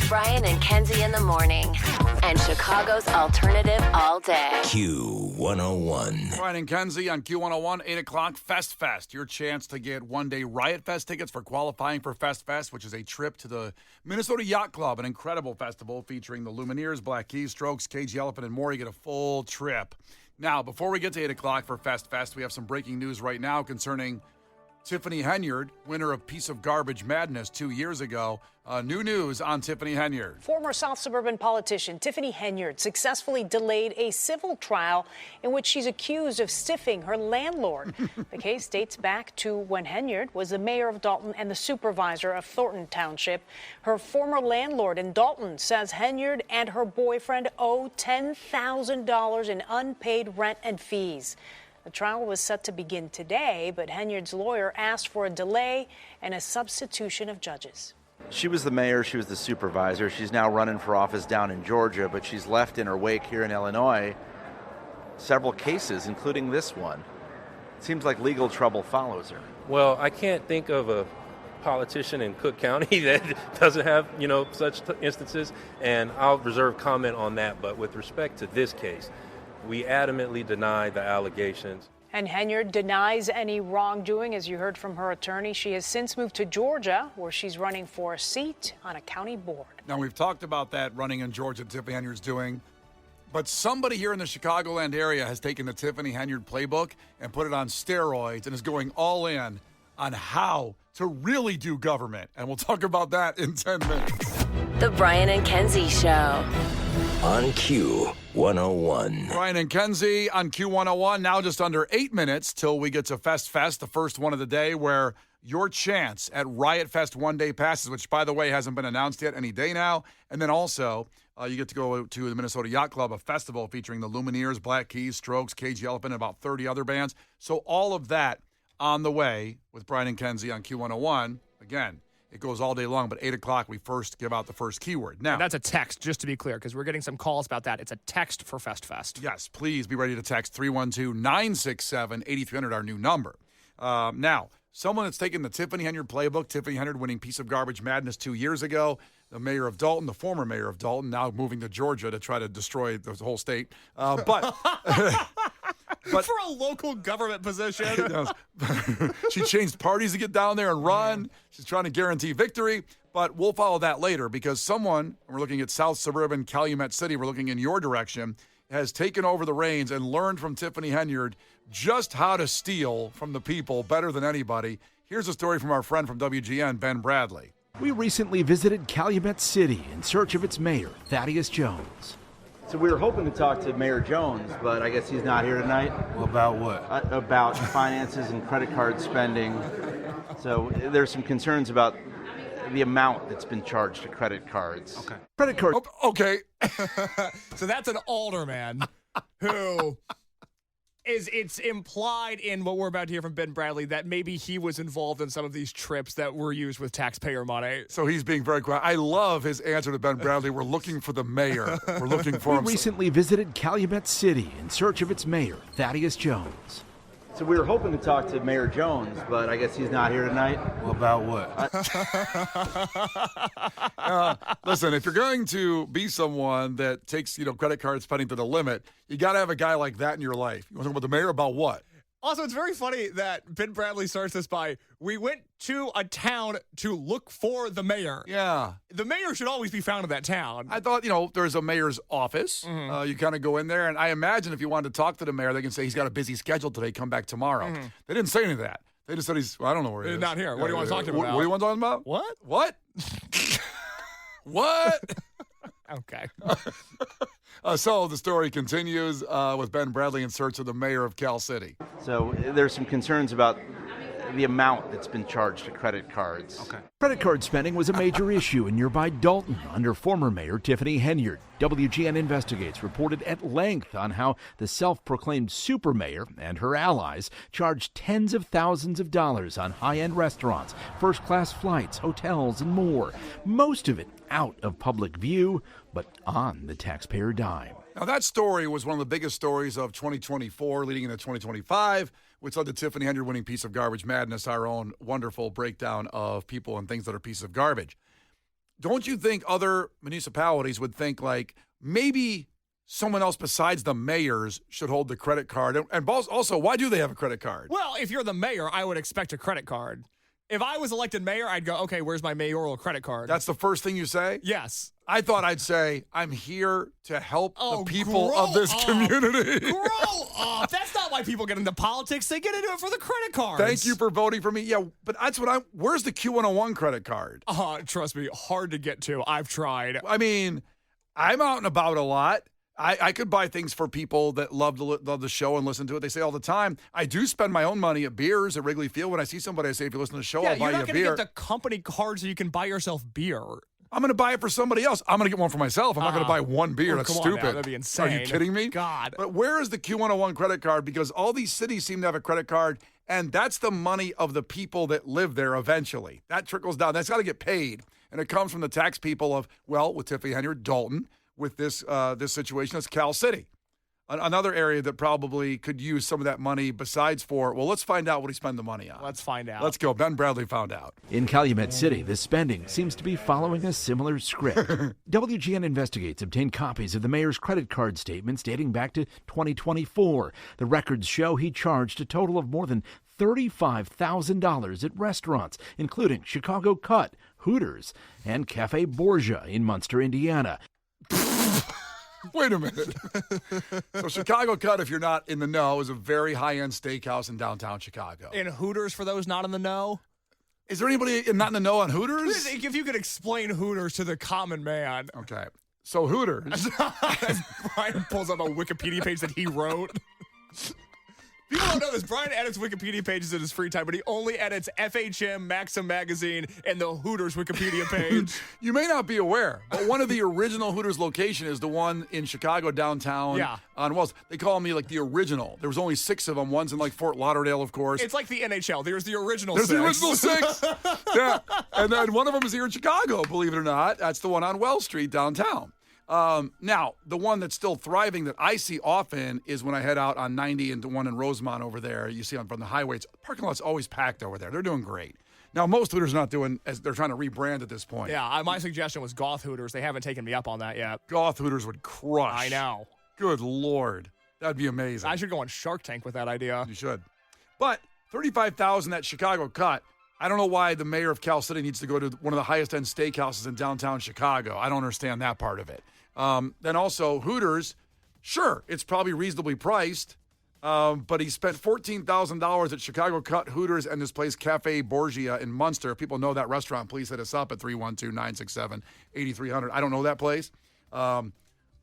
Brian and Kenzie in the morning. And Chicago's alternative all day. Q101. Brian and Kenzie on Q101, 8 o'clock, Fest. Your chance to get one-day Riot Fest tickets for qualifying for Fest, which is a trip to the Minnesota Yacht Club, an incredible festival featuring the Lumineers, Black Keys, Strokes, Cage the Elephant, and more. You get a full trip. Now, before we get to 8 o'clock for Fest, we have some breaking news right now concerning Tiffany Henyard, winner of Piece of Garbage Madness 2 years ago. New news on Tiffany Henyard. Former South Suburban politician Tiffany Henyard successfully delayed a civil trial in which she's accused of stiffing her landlord. The case dates back to when Henyard was the mayor of Dalton and the supervisor of Thornton Township. Her former landlord in Dalton says Henyard and her boyfriend owe $10,000 in unpaid rent and fees. The trial was set to begin today, but Henyard's lawyer asked for a delay and a substitution of judges. She was the mayor, she was the supervisor. She's now running for office down in Georgia, but she's left in her wake here in Illinois several cases, including this one. It seems like legal trouble follows her. Well, I can't think of a politician in Cook County that doesn't have, such instances, and I'll reserve comment on that. But with respect to this case, we adamantly deny the allegations. And Henyard denies any wrongdoing. As you heard from her attorney, she has since moved to Georgia, where she's running for a seat on a county board. Now, we've talked about that running in Georgia Tiffany Henyard's doing, but somebody here in the Chicagoland area has taken the Tiffany Henyard playbook and put it on steroids and is going all in on how to really do government. And we'll talk about that in 10 minutes. The Brian and Kenzie Show. On Q101. Brian and Kenzie on Q101. Now just under 8 minutes till we get to Fest, the first one of the day, where your chance at Riot Fest one-day passes, which, by the way, hasn't been announced yet, any day now. And then also, you get to go to the Minnesota Yacht Club, a festival featuring the Lumineers, Black Keys, Strokes, Cage the Elephant, and about 30 other bands. So all of that on the way with Brian and Kenzie on Q101. Again, it goes all day long, but 8 o'clock, we first give out the first keyword. Now, and that's a text, just to be clear, because we're getting some calls about that. It's a text for Fest. Yes, please be ready to text 312-967-8300, our new number. Now, someone that's taken the Tiffany Henyard playbook, Tiffany Henyard winning Piece of Garbage Madness 2 years ago, the mayor of Dalton, the former mayor of Dalton, now moving to Georgia to try to destroy the whole state. But for a local government position. She changed parties to get down there and run. She's trying to guarantee victory. But we'll follow that later because someone, we're looking at South Suburban Calumet City, we're looking in your direction, has taken over the reins and learned from Tiffany Henyard just how to steal from the people better than anybody. Here's a story from our friend from WGN, Ben Bradley. We recently visited Calumet City in search of its mayor, Thaddeus Jones. So we were hoping to talk to Mayor Jones, but I guess he's not here tonight. About what? About finances and credit card spending. So there's some concerns about the amount that's been charged to credit cards. Okay. Credit card. Okay. So that's an alderman who it's implied in what we're about to hear from Ben Bradley that maybe he was involved in some of these trips that were used with taxpayer money. So he's being very quiet. I love his answer to Ben Bradley. We're looking for the mayor. We're looking for him. We recently visited Calumet City in search of its mayor, Thaddeus Jones. So we were hoping to talk to Mayor Jones, but I guess he's not here tonight. About what? Listen, if you're going to be someone that takes, credit card spending to the limit, you got to have a guy like that in your life. You want to talk about the mayor about what? Also, it's very funny that Ben Bradley starts this by, we went to a town to look for the mayor. Yeah. The mayor should always be found in that town. I thought, there's a mayor's office. Mm-hmm. You kind of go in there, and I imagine if you wanted to talk to the mayor, they can say he's got a busy schedule today, come back tomorrow. Mm-hmm. They didn't say any of that. They just said I don't know where he is. Not here. What do you want to talk to him about? What do you want to talk about? What? What? What? Okay. So the story continues with Ben Bradley in search of the mayor of Cal City. So there's some concerns about the amount that's been charged to credit cards. Okay. Credit card spending was a major issue in nearby Dalton under former Mayor Tiffany Henyard. WGN Investigates reported at length on how the self-proclaimed super mayor and her allies charged tens of thousands of dollars on high-end restaurants, first-class flights, hotels, and more. Most of it out of public view, but on the taxpayer dime. Now, that story was one of the biggest stories of 2024 leading into 2025, which led to Tiffany Henyard winning Piece of Garbage Madness, our own wonderful breakdown of people and things that are pieces of garbage. don't you think other municipalities would think like maybe someone else besides the mayors should hold the credit card? And also, why do they have a credit card? Well, if you're the mayor, I would expect a credit card. If I was elected mayor, I'd go, okay, where's my mayoral credit card? That's the first thing you say? Yes. I thought I'd say, I'm here to help the people of this community. Grow up. That's not why people get into politics. They get into it for the credit cards. Thank you for voting for me. Yeah, but that's what where's the Q101 credit card? Trust me, hard to get to. I've tried. I mean, I'm out and about a lot. I could buy things for people that love the show and listen to it. They say all the time, I do spend my own money at beers at Wrigley Field. When I see somebody, I say, if you listen to the show, I'll buy you a beer. You're not going to get the company card so you can buy yourself beer. I'm going to buy it for somebody else. I'm going to get one for myself. I'm not going to buy one beer. That's stupid. That'd be insane. Are you kidding me? God. But where is the Q101 credit card? Because all these cities seem to have a credit card, and that's the money of the people that live there eventually. That trickles down. That's got to get paid. And it comes from the tax people of, well, with Tiffany Henyard, Dalton. With this situation, it's Cal City. Another area that probably could use some of that money besides let's find out what he spent the money on. Let's find out. Let's go. Ben Bradley found out. In Calumet City, the spending seems to be following a similar script. WGN Investigates obtained copies of the mayor's credit card statements dating back to 2024. The records show he charged a total of more than $35,000 at restaurants, including Chicago Cut, Hooters, and Cafe Borgia in Munster, Indiana. Wait a minute. So Chicago Cut, if you're not in the know, is a very high-end steakhouse in downtown Chicago. And Hooters, for those not in the know? Is there anybody not in the know on Hooters? If you could explain Hooters to the common man. Okay. So Hooters. As Brian pulls up a Wikipedia page that he wrote. People don't know this. Brian edits Wikipedia pages in his free time, but he only edits FHM, Maxim Magazine, and the Hooters Wikipedia page. You may not be aware, but one of the original Hooters location is the one in Chicago downtown on Wells. They call me like the original. There was only 6 of them. One's in like Fort Lauderdale, of course. It's like the NHL. There's the original There's 6. the original 6. Yeah. And then one of them is here in Chicago, believe it or not. That's the one on Wells Street downtown. Now, the one that's still thriving that I see often is when I head out on 90 and the one in Rosemont over there. You see from the highway, parking lot's always packed over there. They're doing great. Now, most Hooters are not doing as they're trying to rebrand at this point. Yeah, my suggestion was Goth Hooters. They haven't taken me up on that yet. Goth Hooters would crush. I know. Good Lord. That'd be amazing. I should go on Shark Tank with that idea. You should. But $35,000 at Chicago Cut. I don't know why the mayor of Cal City needs to go to one of the highest end steakhouses in downtown Chicago. I don't understand that part of it. Then also Hooters, sure, it's probably reasonably priced, but he spent $14,000 at Chicago Cut, Hooters, and this place, Cafe Borgia in Munster. If people know that restaurant, please hit us up at 312-967-8300. I don't know that place. But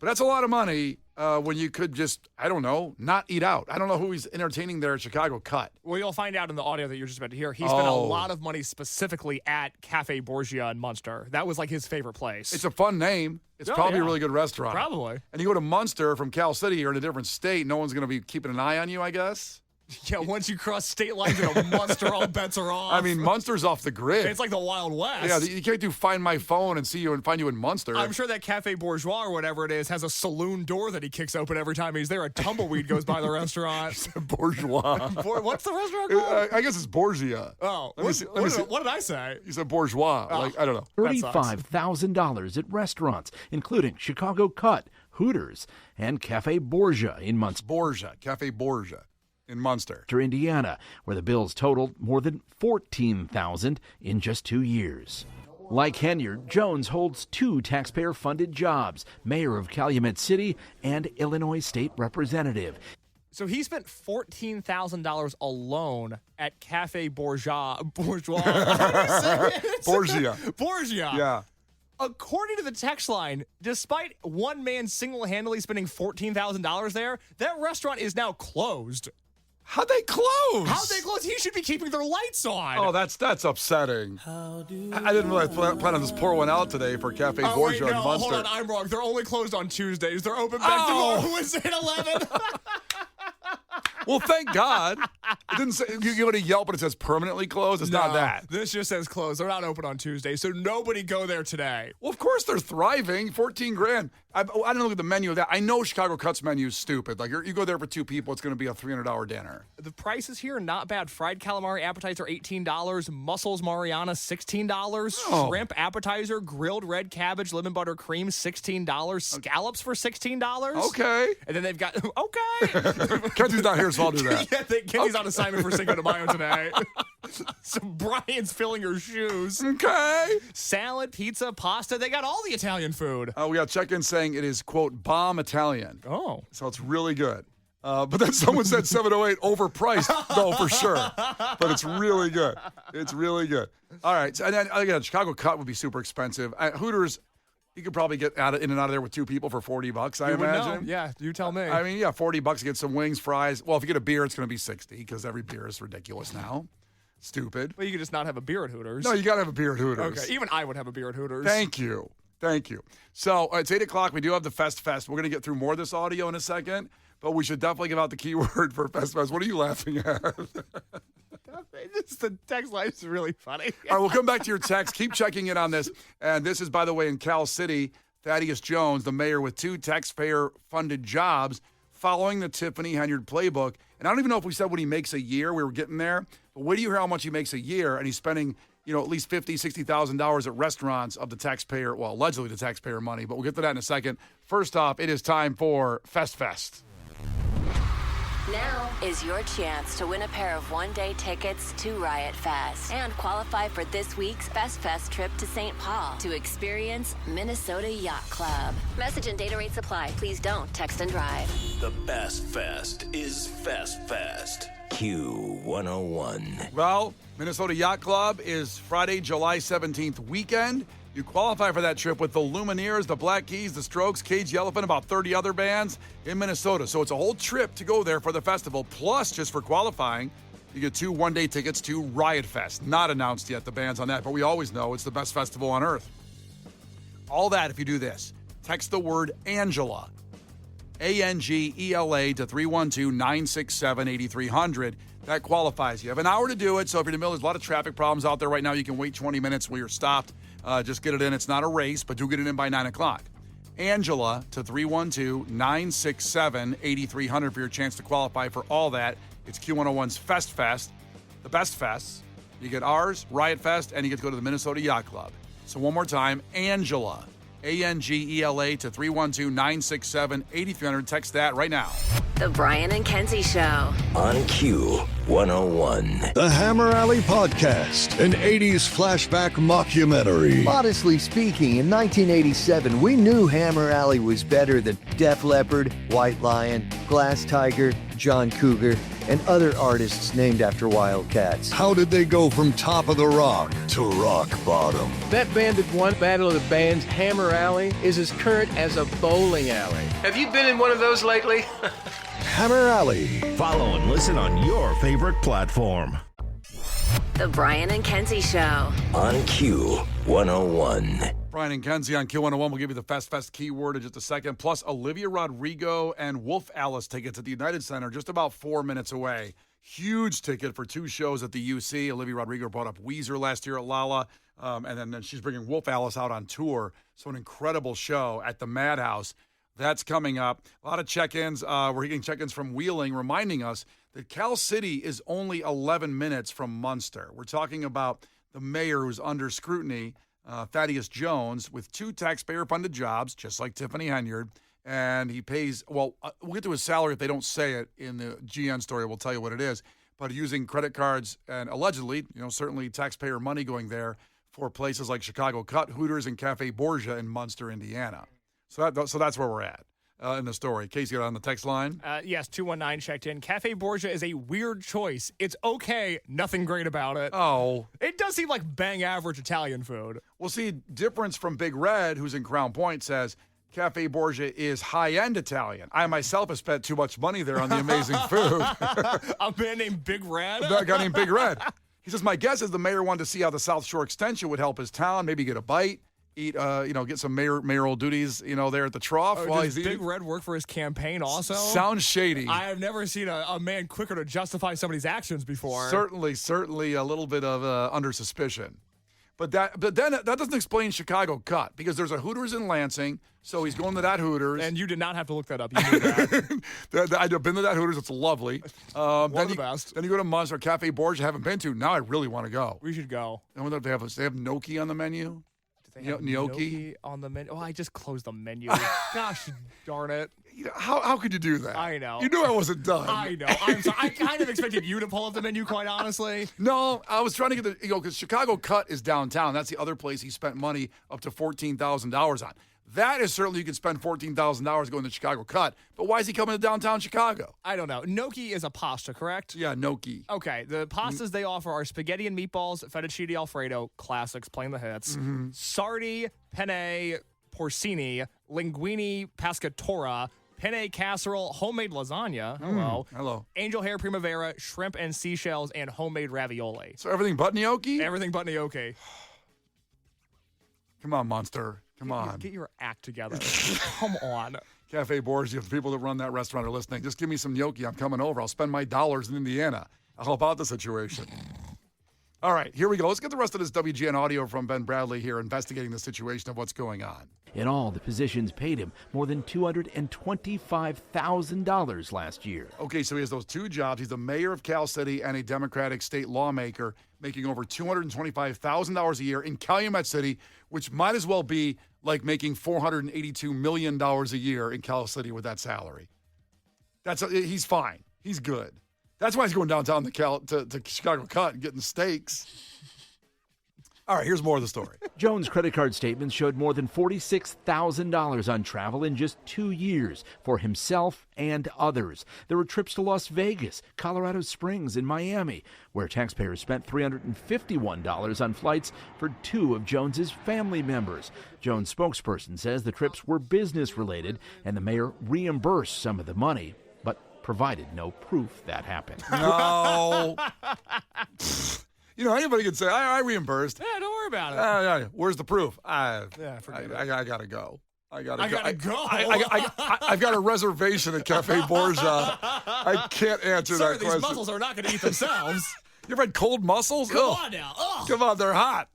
that's a lot of money when you could just, I don't know, not eat out. I don't know who he's entertaining there at Chicago Cut. Well, you'll find out in the audio that you're just about to hear. He spent a lot of money specifically at Cafe Borgia in Munster. That was like his favorite place. It's a fun name. It's probably a really good restaurant. Probably. And you go to Munster from Cal City, you're in a different state. No one's going to be keeping an eye on you, I guess. Yeah, once you cross state lines in a Munster, all bets are off. I mean, Munster's off the grid. It's like the Wild West. Yeah, you can't do Find My Phone and see you and find you in Munster. I'm sure that Cafe Bourgeois or whatever it is has a saloon door that he kicks open every time he's there. A tumbleweed goes by the restaurant. Bourgeois. What's the restaurant called? I guess it's Borgia. Oh, Let me see. What did I say? You said bourgeois. I don't know. $35,000 at restaurants, including Chicago Cut, Hooters, and Cafe Borgia in Munster, Cafe Borgia in Munster, Indiana, where the bills totaled more than $14,000 in just 2 years. Like Henyard, Jones holds 2 taxpayer-funded jobs, mayor of Calumet City and Illinois state representative. So he spent $14,000 alone at Cafe Borgia. Borgia. Yeah. According to the text line, despite one man single-handedly spending $14,000 there, that restaurant is now closed. How'd they close? He should be keeping their lights on. Oh, that's upsetting. I didn't really plan on just pour one out today for Cafe Borgia in Munster. Hold on, I'm wrong. They're only closed on Tuesdays. They're open back tomorrow, Wednesday at 11. Well, thank God. It didn't say, you go to Yelp and it says permanently closed. It's not that. This just says closed. They're not open on Tuesday, so nobody go there today. Well, of course they're thriving. $14,000. I didn't look at the menu of that. I know Chicago Cut's menu is stupid. Like, you go there for 2 people, it's going to be a $300 dinner. The prices here, not bad. Fried calamari appetizer, $18. Mussels Mariana, $16. Oh. Shrimp appetizer, grilled red cabbage, lemon butter cream, $16. Scallops for $16. Okay. And then they've got, okay. Kenzie's not here, so I'll do that. Yeah, Kenzie's on assignment for Cinco de Mayo today. So Brian's filling her shoes. Okay. Salad, pizza, pasta. They got all the Italian food. We got check-in saying it is, quote, bomb Italian. Oh. So it's really good. But then someone said 708 overpriced, though, for sure. But it's really good. It's really good. All right. So, and then, again, Chicago Cut would be super expensive. Hooters, you could probably get in and out of there with 2 people for $40, I imagine. Yeah, you tell me. I mean, yeah, $40 to get some wings, fries. Well, if you get a beer, it's going to be $60 because every beer is ridiculous now. Stupid. Well, you could just not have a beer at Hooters. No, you got to have a beer at Hooters. Okay, even I would have a beer at Hooters. Thank you. So it's 8 o'clock. We do have the Fest. We're going to get through more of this audio in a second, but we should definitely give out the keyword for Fest. What are you laughing at? The text line is really funny. All right, we'll come back to your text. Keep checking in on this. And this is, by the way, in Cal City, Thaddeus Jones, the mayor with 2 taxpayer-funded jobs, following the Tiffany Henyard playbook. And I don't even know if we said what he makes a year. We were getting there. But wait till you hear how much he makes a year, and he's spending, at least $50,000, $60,000 at restaurants of the taxpayer, well, allegedly the taxpayer money. But we'll get to that in a second. First off, it is time for Fest. Now is your chance to win a pair of one-day tickets to Riot Fest and qualify for this week's Fest trip to St. Paul to experience Minnesota Yacht Club. Message and data rates apply. Please don't text and drive. The best fest is Fest. Q101. Well, Minnesota Yacht Club is Friday, July 17th weekend. You qualify for that trip with the Lumineers, the Black Keys, the Strokes, Cage the Elephant, about 30 other bands in Minnesota. So it's a whole trip to go there for the festival. Plus, just for qualifying, you get 2 one-day tickets to Riot Fest. Not announced yet, the bands on that, but we always know it's the best festival on earth. All that if you do this. Text the word Angela, ANGELA, to 312-967-8300. That qualifies. You have an hour to do it, so if you're in the middle, there's a lot of traffic problems out there right now. You can wait 20 minutes where you're stopped. Just get it in. It's not a race, but do get it in by 9 o'clock. Angela to 312-967-8300 for your chance to qualify for all that. It's Q101's Fest, the best fests. You get ours, Riot Fest, and you get to go to the Minnesota Yacht Club. So one more time, Angela, ANGELA, to 312-967-8300. Text that right now. The Brian and Kenzie Show. On Q101. The Hammer Alley Podcast, an 80s flashback mockumentary. Modestly speaking, in 1987, we knew Hammer Alley was better than Def Leppard, White Lion, Glass Tiger, John Cougar, and other artists named after Wildcats. How did they go from top of the rock to rock bottom? That band that won Battle of the Bands, Hammer Alley, is as current as a bowling alley. Have you been in one of those lately? Hammer Alley. Follow and listen on your favorite platform. The Brian and Kenzie Show. On Q101. Brian and Kenzie on Q101. We'll give you the Fest keyword in just a second. Plus, Olivia Rodrigo and Wolf Alice tickets at the United Center, just about 4 minutes away. Huge ticket for 2 shows at the UC. Olivia Rodrigo brought up Weezer last year at Lala, and then she's bringing Wolf Alice out on tour. So an incredible show at the Madhouse. That's coming up. A lot of check-ins. We're getting check-ins from Wheeling, reminding us that Cal City is only 11 minutes from Munster. We're talking about the mayor who's under scrutiny, Thaddeus Jones, with 2 taxpayer-funded jobs, just like Tiffany Henyard, and he pays, we'll get to his salary if they don't say it in the GN story. We'll tell you what it is, but using credit cards and allegedly, certainly taxpayer money going there for places like Chicago Cut, Hooters, and Cafe Borgia in Munster, Indiana. So that's where we're at in the story. Casey, on the text line? Yes, 219 checked in. Cafe Borgia is a weird choice. It's okay. Nothing great about it. Oh. It does seem like bang average Italian food. Well, see, difference from Big Red, who's in Crown Point, says Cafe Borgia is high-end Italian. I myself have spent too much money there on the amazing food. A man named Big Red? A guy named Big Red. He says, my guess is the mayor wanted to see how the South Shore extension would help his town, maybe get a bite. Eat, get some mayoral duties, there at the trough while he's eating. Does Big Red work for his campaign also? Sounds shady. I have never seen a man quicker to justify somebody's actions before. Certainly a little bit of under suspicion. But then that doesn't explain Chicago cut because there's a Hooters in Lansing, so he's going to that Hooters. And you did not have to look that up. You knew that. I've been to that Hooters. It's lovely. One of the best. Then you go to Munster Cafe Borgia. I haven't been to. Now I really want to go. We should go. I wonder if they have gnocchi on the menu. Do they have gnocchi on the menu? Oh, I just closed the menu. Gosh darn it. How could you do that? I know. You knew I wasn't done. I know. I'm sorry. I kind of expected you to pull up the menu, quite honestly. No, I was trying to get because Chicago Cut is downtown. That's the other place he spent money up to $14,000 on. That is certainly you can spend $14,000 going to Chicago Cut. But why is he coming to downtown Chicago? I don't know. Gnocchi is a pasta, correct? Yeah, gnocchi. Okay. The pastas they offer are spaghetti and meatballs, fettuccine Alfredo, classics, playing the hits, sardi, penne, porcini, linguine pescatora, penne casserole, homemade lasagna, hello, angel hair primavera, shrimp and seashells, and homemade ravioli. So everything but gnocchi? Everything but gnocchi. Come on, Monster. Come on. Get your act together. Come on. Cafe Borgia, if the people that run that restaurant are listening, just give me some gnocchi. I'm coming over. I'll spend my dollars in Indiana. I'll help out the situation. All right, here we go. Let's get the rest of this WGN audio from Ben Bradley here investigating the situation of what's going on. In all, the positions paid him more than $225,000 last year. Okay, so he has those two jobs. He's the mayor of Cal City and a Democratic state lawmaker, making over $225,000 a year in Calumet City, which might as well be like making $482 million a year in Cal City with that salary. He's fine. He's good. That's why he's going downtown to Chicago Cut and getting steaks. All right, here's more of the story. Jones' credit card statements showed more than $46,000 on travel in just 2 years for himself and others. There were trips to Las Vegas, Colorado Springs, and Miami, where taxpayers spent $351 on flights for two of Jones's family members. Jones' spokesperson says the trips were business-related, and the mayor reimbursed some of the money, but provided no proof that happened. No. Anybody can say, I reimbursed. Yeah, don't worry about it. Where's the proof? Forget it. I gotta go. I gotta go. I've got a reservation at Cafe Borgia. I can't answer that question. These mussels are not going to eat themselves. You ever had cold mussels? Come on now. Ugh. Come on, they're hot.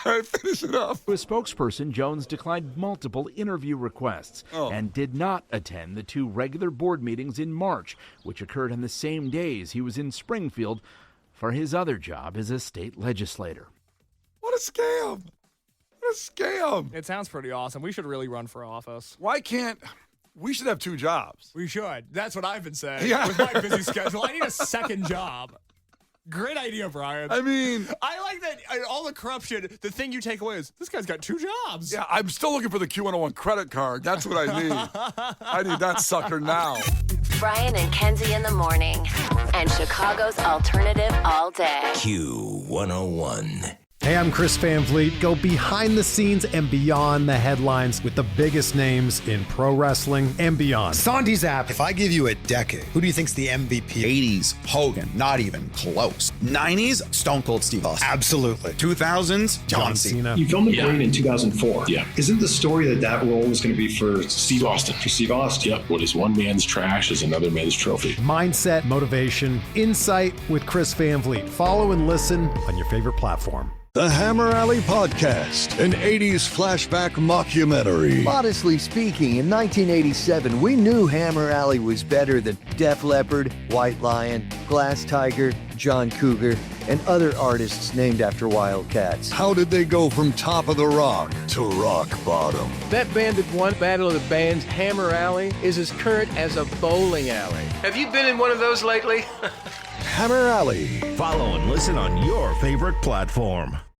All right, finish it up. To a spokesperson, Jones declined multiple interview requests and did not attend the two regular board meetings in March, which occurred on the same days he was in Springfield for his other job as a state legislator. What a scam. What a scam. It sounds pretty awesome. We should really run for office. We should have two jobs. We should. That's what I've been saying. Yeah. With my busy schedule, I need a second job. Great idea, Brian. I mean, I like that all the corruption, the thing you take away is this guy's got two jobs. Yeah, I'm still looking for the Q101 credit card. That's what I need. I need that sucker now. Brian and Kenzie in the morning. And Chicago's alternative all day. Q101. Hey, I'm Chris Van Vliet. Go behind the scenes and beyond the headlines with the biggest names in pro wrestling and beyond. Sandy's app. If I give you a decade, who do you think's the MVP? 80s, Hogan, not even close. 90s, Stone Cold Steve Austin. Absolutely. 2000s, John Cena. You filmed The Brain in 2004. Yeah. Isn't the story that role was going to be for Steve Austin? For Steve Austin. Yep. What is one man's trash is another man's trophy. Mindset, motivation, insight with Chris Van Vliet. Follow and listen on your favorite platform. The Hammer Alley Podcast, an 80s flashback mockumentary. Modestly speaking, in 1987, we knew Hammer Alley was better than Def Leppard, White Lion, Glass Tiger, John Cougar, and other artists named after Wildcats. How did they go from top of the rock to rock bottom? That band that won Battle of the Bands, Hammer Alley, is as current as a bowling alley. Have you been in one of those lately? Hammer Alley. Follow and listen on your favorite platform.